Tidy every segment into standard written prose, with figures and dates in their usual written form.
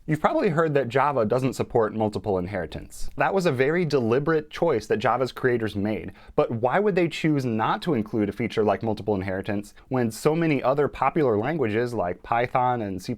You've probably heard that Java doesn't support multiple inheritance. That was a very deliberate choice that Java's creators made, but why would they choose not to include a feature like multiple inheritance when so many other popular languages like Python and C++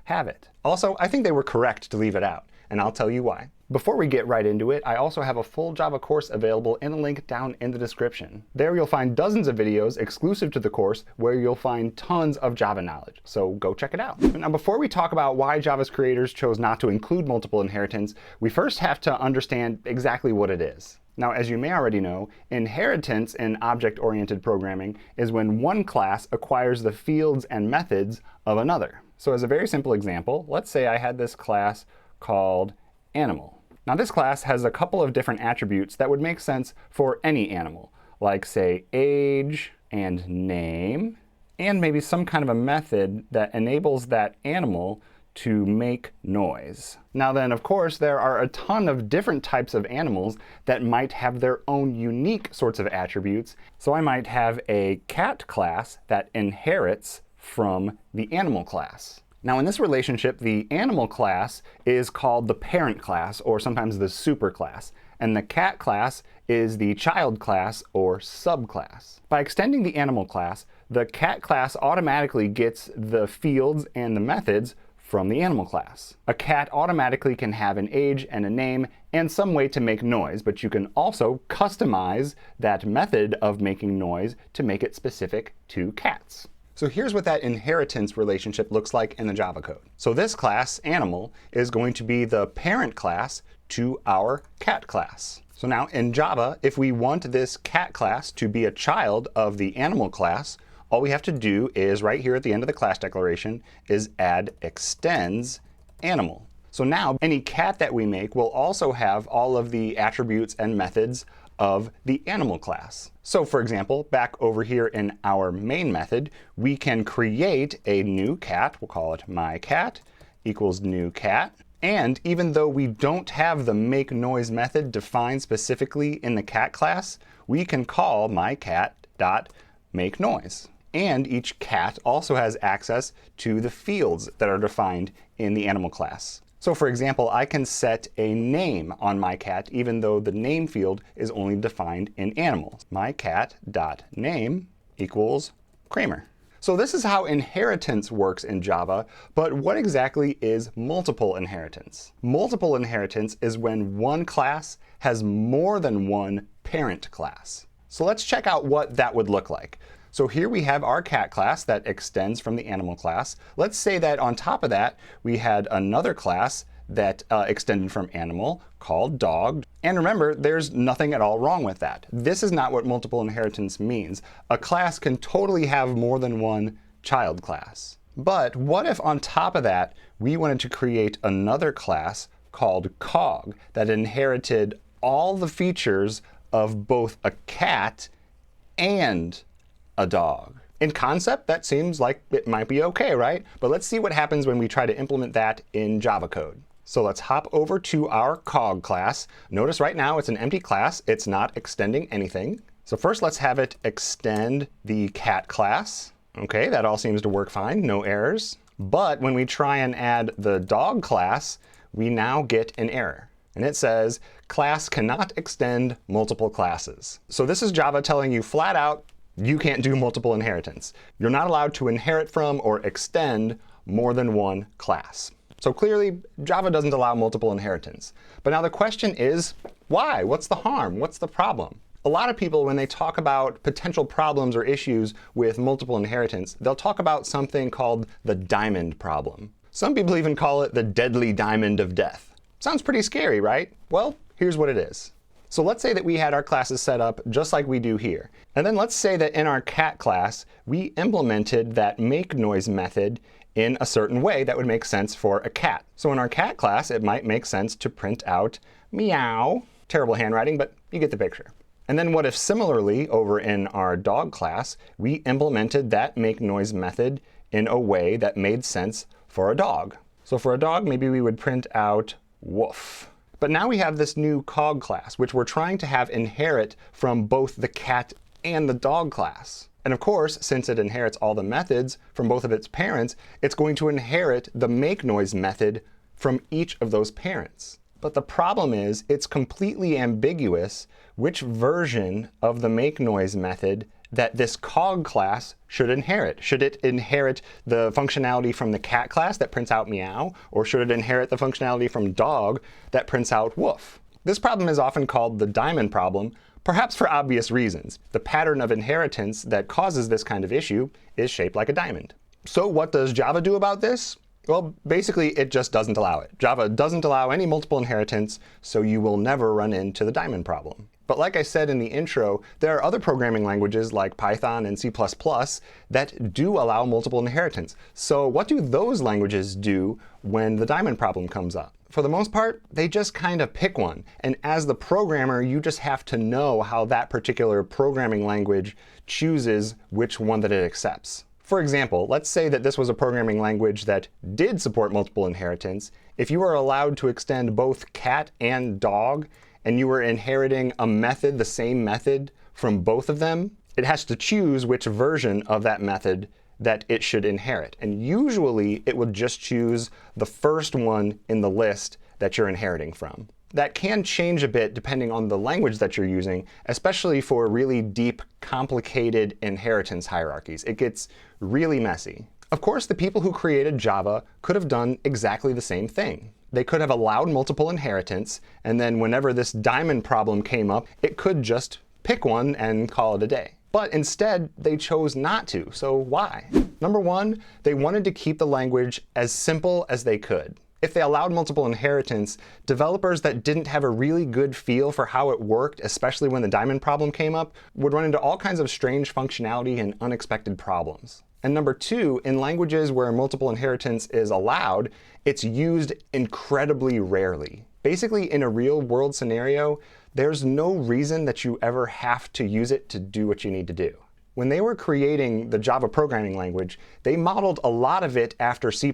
have it? Also, I think they were correct to leave it out, and I'll tell you why. Before we get right into it, I also have a full Java course available in a link down in the description. There you'll find dozens of videos exclusive to the course where you'll find tons of Java knowledge, so go check it out. Now before we talk about why Java's creators chose not to include multiple inheritance, we first have to understand exactly what it is. Now, as you may already know, inheritance in object-oriented programming is when one class acquires the fields and methods of another. So as a very simple example, let's say I had this class called animal. Now this class has a couple of different attributes that would make sense for any animal, like say age and name, and maybe some kind of a method that enables that animal to make noise. Now then, of course, there are a ton of different types of animals that might have their own unique sorts of attributes. So I might have a cat class that inherits from the animal class. Now in this relationship, the animal class is called the parent class, or sometimes the superclass, and the cat class is the child class, or subclass. By extending the animal class, the cat class automatically gets the fields and the methods from the animal class. A cat automatically can have an age and a name and some way to make noise, but you can also customize that method of making noise to make it specific to cats. So here's what that inheritance relationship looks like in the Java code. So this class, animal, is going to be the parent class to our cat class. So now in Java, if we want this cat class to be a child of the animal class, all we have to do is right here at the end of the class declaration is add extends animal. So now any cat that we make will also have all of the attributes and methods of the animal class. So for example, back over here in our main method, we can create a new cat. We'll call it myCat equals new cat. And even though we don't have the make noise method defined specifically in the cat class, we can call myCat.makeNoise. And each cat also has access to the fields that are defined in the animal class. So for example, I can set a name on my cat even though the name field is only defined in animal. myCat.name equals Kramer. So this is how inheritance works in Java, but what exactly is multiple inheritance? Multiple inheritance is when one class has more than one parent class. So let's check out what that would look like. So here we have our cat class that extends from the animal class. Let's say that on top of that, we had another class that extended from animal called dog. And remember, there's nothing at all wrong with that. This is not what multiple inheritance means. A class can totally have more than one child class. But what if on top of that, we wanted to create another class called cog that inherited all the features of both a cat and a dog? In concept, that seems like it might be okay, right? But let's see what happens when we try to implement that in Java code. So let's hop over to our cog class. Notice right now it's an empty class. It's not extending anything. So first let's have it extend the cat class. OK, that all seems to work fine. No errors. But when we try and add the dog class, we now get an error. And it says, class cannot extend multiple classes. So this is Java telling you flat out, you can't do multiple inheritance. You're not allowed to inherit from or extend more than one class. So clearly, Java doesn't allow multiple inheritance. But now the question is, why? What's the harm? What's the problem? A lot of people, when they talk about potential problems or issues with multiple inheritance, they'll talk about something called the diamond problem. Some people even call it the deadly diamond of death. Sounds pretty scary, right? Well, here's what it is. So let's say that we had our classes set up just like we do here. And then let's say that in our cat class, we implemented that make noise method in a certain way that would make sense for a cat. So in our cat class, it might make sense to print out meow. Terrible handwriting, but you get the picture. And then what if similarly over in our dog class, we implemented that make noise method in a way that made sense for a dog? So for a dog, maybe we would print out woof. But now we have this new cog class, which we're trying to have inherit from both the cat and the dog class. And of course, since it inherits all the methods from both of its parents, it's going to inherit the make noise method from each of those parents. But the problem is it's completely ambiguous which version of the make noise method that this cog class should inherit. Should it inherit the functionality from the cat class that prints out meow, or should it inherit the functionality from dog that prints out woof? This problem is often called the diamond problem, perhaps for obvious reasons. The pattern of inheritance that causes this kind of issue is shaped like a diamond. So what does Java do about this? Well, basically, it just doesn't allow it. Java doesn't allow any multiple inheritance, so you will never run into the diamond problem. But like I said in the intro, there are other programming languages like Python and C++ that do allow multiple inheritance. So what do those languages do when the diamond problem comes up? For the most part, they just kind of pick one. And as the programmer, you just have to know how that particular programming language chooses which one that it accepts. For example, let's say that this was a programming language that did support multiple inheritance. If you were allowed to extend both cat and dog, and you were inheriting a method, the same method, from both of them, it has to choose which version of that method that it should inherit. And usually, it would just choose the first one in the list that you're inheriting from. That can change a bit depending on the language that you're using, especially for really deep, complicated inheritance hierarchies. It gets really messy. Of course, the people who created Java could have done exactly the same thing. They could have allowed multiple inheritance, and then whenever this diamond problem came up, it could just pick one and call it a day. But instead, they chose not to. So why? Number one, they wanted to keep the language as simple as they could. If they allowed multiple inheritance, developers that didn't have a really good feel for how it worked, especially when the diamond problem came up, would run into all kinds of strange functionality and unexpected problems. And number two, in languages where multiple inheritance is allowed, it's used incredibly rarely. Basically, in a real-world scenario, there's no reason that you ever have to use it to do what you need to do. When they were creating the Java programming language, they modeled a lot of it after C++,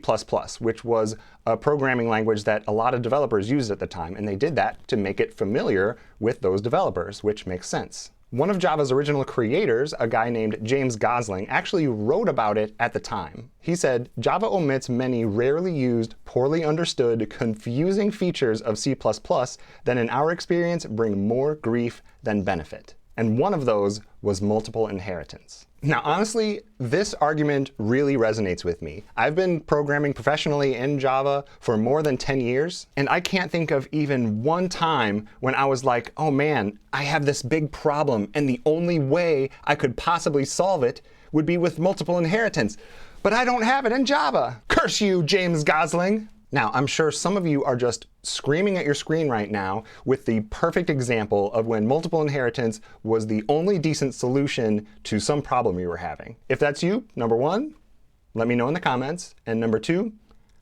which was a programming language that a lot of developers used at the time. And they did that to make it familiar with those developers, which makes sense. One of Java's original creators, a guy named James Gosling, actually wrote about it at the time. He said, "Java omits many rarely used, poorly understood, confusing features of C++ that in our experience bring more grief than benefit." And one of those was multiple inheritance. Now, honestly, this argument really resonates with me. I've been programming professionally in Java for more than 10 years, and I can't think of even one time when I was like, oh man, I have this big problem, and the only way I could possibly solve it would be with multiple inheritance. But I don't have it in Java. Curse you, James Gosling! Now, I'm sure some of you are just screaming at your screen right now with the perfect example of when multiple inheritance was the only decent solution to some problem you were having. If that's you, number one, let me know in the comments. And number two,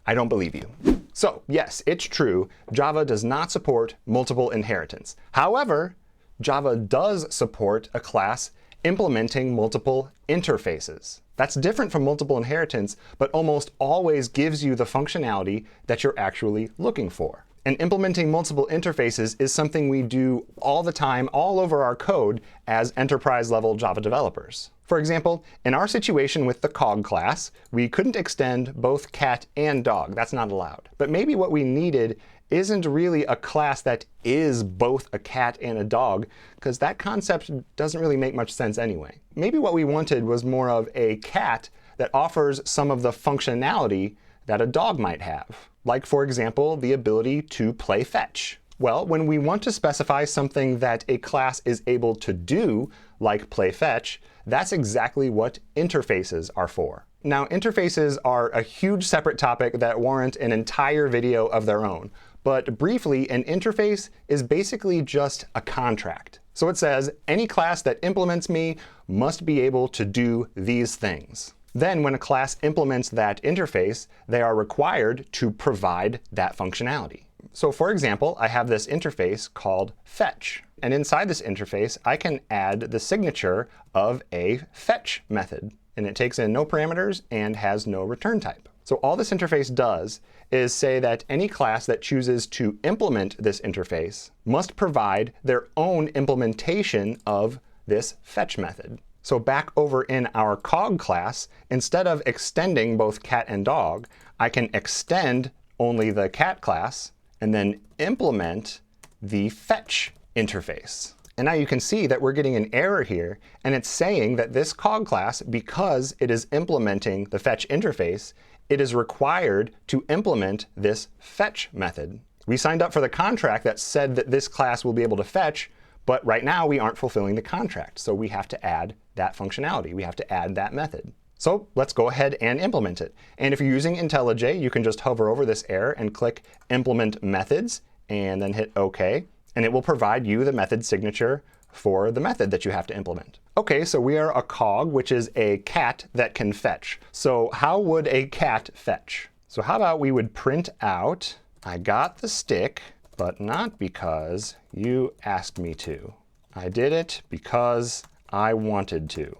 I don't believe you. So yes, it's true, Java does not support multiple inheritance. However, Java does support a class implementing multiple interfaces. That's different from multiple inheritance, but almost always gives you the functionality that you're actually looking for. And implementing multiple interfaces is something we do all the time, all over our code as enterprise-level Java developers. For example, in our situation with the cog class, we couldn't extend both cat and dog. That's not allowed. But maybe what we needed isn't really a class that is both a cat and a dog, because that concept doesn't really make much sense anyway. Maybe what we wanted was more of a cat that offers some of the functionality that a dog might have. Like, for example, the ability to play fetch. Well, when we want to specify something that a class is able to do, like play fetch, that's exactly what interfaces are for. Now, interfaces are a huge separate topic that warrant an entire video of their own. But briefly, an interface is basically just a contract. So it says, any class that implements me must be able to do these things. Then when a class implements that interface, they are required to provide that functionality. So for example, I have this interface called fetch. And inside this interface, I can add the signature of a fetch method. And it takes in no parameters and has no return type. So all this interface does is say that any class that chooses to implement this interface must provide their own implementation of this fetch method. So back over in our cog class, instead of extending both cat and dog, I can extend only the cat class, and then implement the fetch interface. And now you can see that we're getting an error here, and it's saying that this cog class, because it is implementing the fetch interface, it is required to implement this fetch method. We signed up for the contract that said that this class will be able to fetch, but right now we aren't fulfilling the contract, so we have to add that functionality. We have to add that method. So let's go ahead and implement it. And if you're using IntelliJ, you can just hover over this error and click Implement Methods, and then hit OK. And it will provide you the method signature for the method that you have to implement. OK, so we are a cog, which is a cat that can fetch. So how would a cat fetch? So how about we would print out, I got the stick, but not because you asked me to. I did it because I wanted to.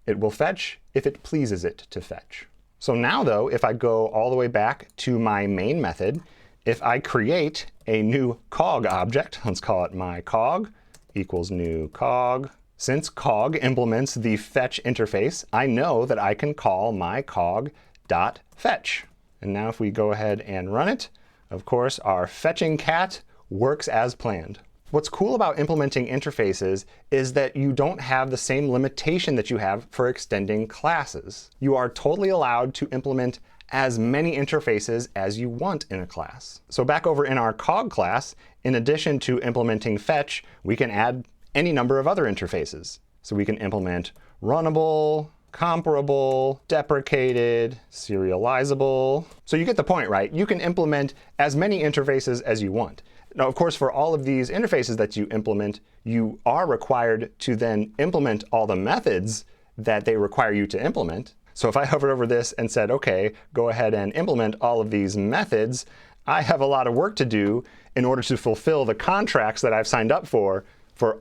It will fetch if it pleases it to fetch. So now, though, if I go all the way back to my main method, if I create a new cog object, let's call it my cog equals new cog. Since cog implements the fetch interface, I know that I can call my cog.fetch. And now if we go ahead and run it, of course, our fetching cat works as planned. What's cool about implementing interfaces is that you don't have the same limitation that you have for extending classes. You are totally allowed to implement as many interfaces as you want in a class. So back over in our cog class, in addition to implementing fetch, we can add any number of other interfaces. So we can implement runnable, comparable, deprecated, serializable. So you get the point, right? You can implement as many interfaces as you want. Now, of course, for all of these interfaces that you implement, you are required to then implement all the methods that they require you to implement. So if I hovered over this and said, OK, go ahead and implement all of these methods, I have a lot of work to do in order to fulfill the contracts that I've signed up for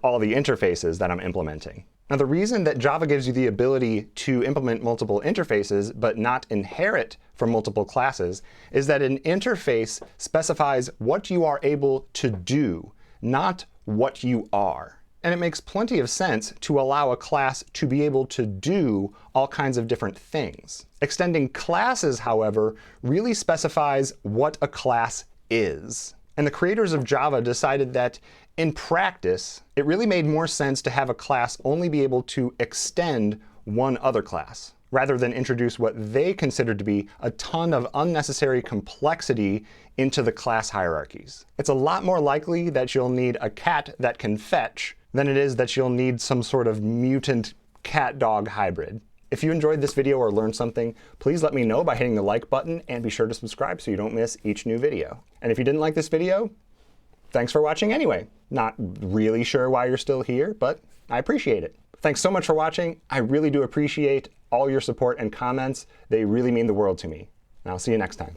all the interfaces that I'm implementing. Now, the reason that Java gives you the ability to implement multiple interfaces but not inherit from multiple classes is that an interface specifies what you are able to do, not what you are. And it makes plenty of sense to allow a class to be able to do all kinds of different things. Extending classes, however, really specifies what a class is. And the creators of Java decided that in practice, it really made more sense to have a class only be able to extend one other class, rather than introduce what they considered to be a ton of unnecessary complexity into the class hierarchies. It's a lot more likely that you'll need a cat that can fetch than it is that you'll need some sort of mutant cat-dog hybrid. If you enjoyed this video or learned something, please let me know by hitting the like button and be sure to subscribe so you don't miss each new video. And if you didn't like this video, thanks for watching anyway. Not really sure why you're still here, but I appreciate it. Thanks so much for watching. I really do appreciate all your support and comments. They really mean the world to me. And I'll see you next time.